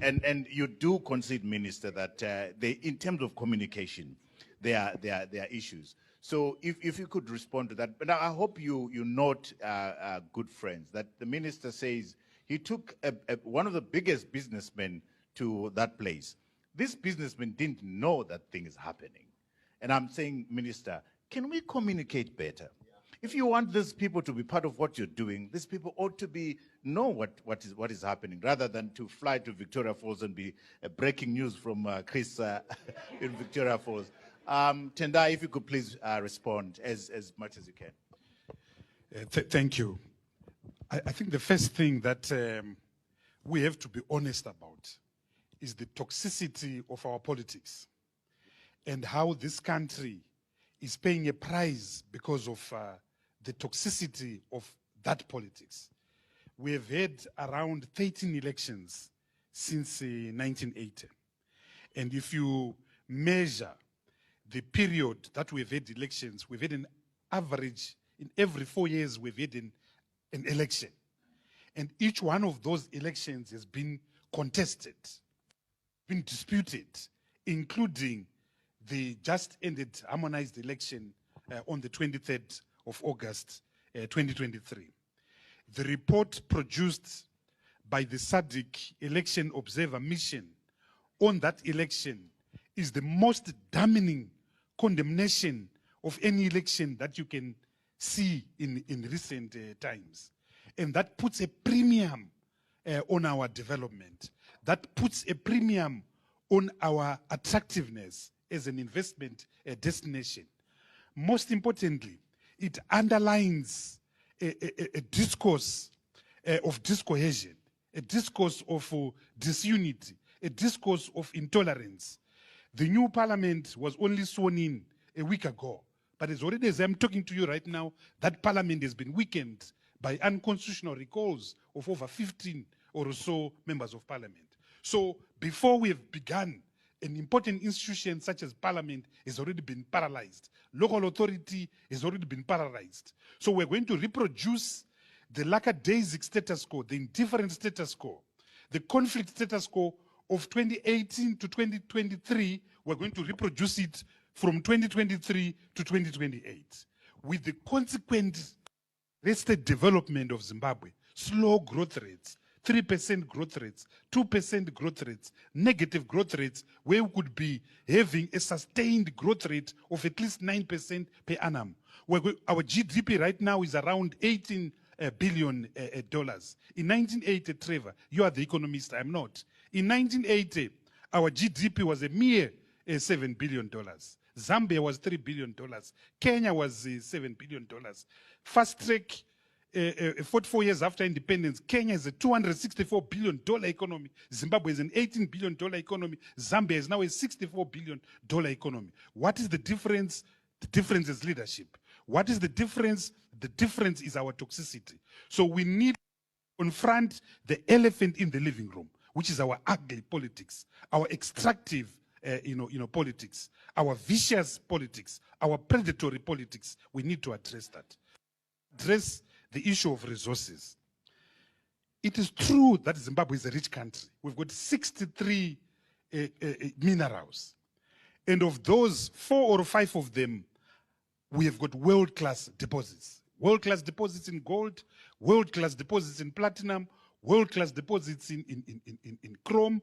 And you do concede, Minister, that in terms of communication, there are issues. So if you could respond to that, but I hope you note, good friends, that the minister says he took one of the biggest businessmen to that place. This businessman didn't know that thing is happening. And I'm saying, Minister, can we communicate better? If you want these people to be part of what you're doing, these people ought to know what is happening, rather than to fly to Victoria Falls and be breaking news from Chris in Victoria Falls. Tendai, if you could please respond as much as you can. Thank you. I think the first thing that we have to be honest about is the toxicity of our politics and how this country is paying a price because of the toxicity of that politics. We have had around 13 elections since 1980. And if you measure the period that we've had elections, we've had an average, in every 4 years, we've had an election. And each one of those elections has been contested, been disputed, including the just ended harmonized election on the 23rd of August 2023. The report produced by the SADC Election Observer Mission on that election is the most damning condemnation of any election that you can see in recent times. And that puts a premium on our development. That puts a premium on our attractiveness as an investment destination. Most importantly, it underlines a discourse of discohesion, a discourse of disunity, a discourse of intolerance. The new parliament was only sworn in a week ago, but as already as I'm talking to you right now, that parliament has been weakened by unconstitutional recalls of over 15 or so members of parliament. So before we have begun, an important institution such as parliament has already been paralyzed. Local authority has already been paralyzed. So we're going to reproduce the lackadaisic status quo, the indifferent status quo, the conflict status quo of 2018 to 2023. We're going to reproduce it from 2023 to 2028 with the consequent arrested development of Zimbabwe, slow growth rates, 3% growth rates, 2% growth rates, negative growth rates, where we could be having a sustained growth rate of at least 9% per annum. Our GDP right now is around $18 billion. In 1980, Trevor, you are the economist, I'm not. In 1980, our GDP was a mere $7 billion. Zambia was $3 billion. Kenya was $7 billion. Fast track, 44 years after independence, Kenya is a $264 billion economy. Zimbabwe is an $18 billion economy. Zambia is now a $64 billion economy. What is the difference? The difference is leadership. What is the difference? The difference is our toxicity. So we need to confront the elephant in the living room, which is our ugly politics, our extractive politics, our vicious politics, our predatory politics. We need to address that. Address the issue of resources. It is true that Zimbabwe is a rich country. We've got 63 minerals. And of those, 4 or 5 of them, we have got world-class deposits. World-class deposits in gold, world-class deposits in platinum, world-class deposits in chrome,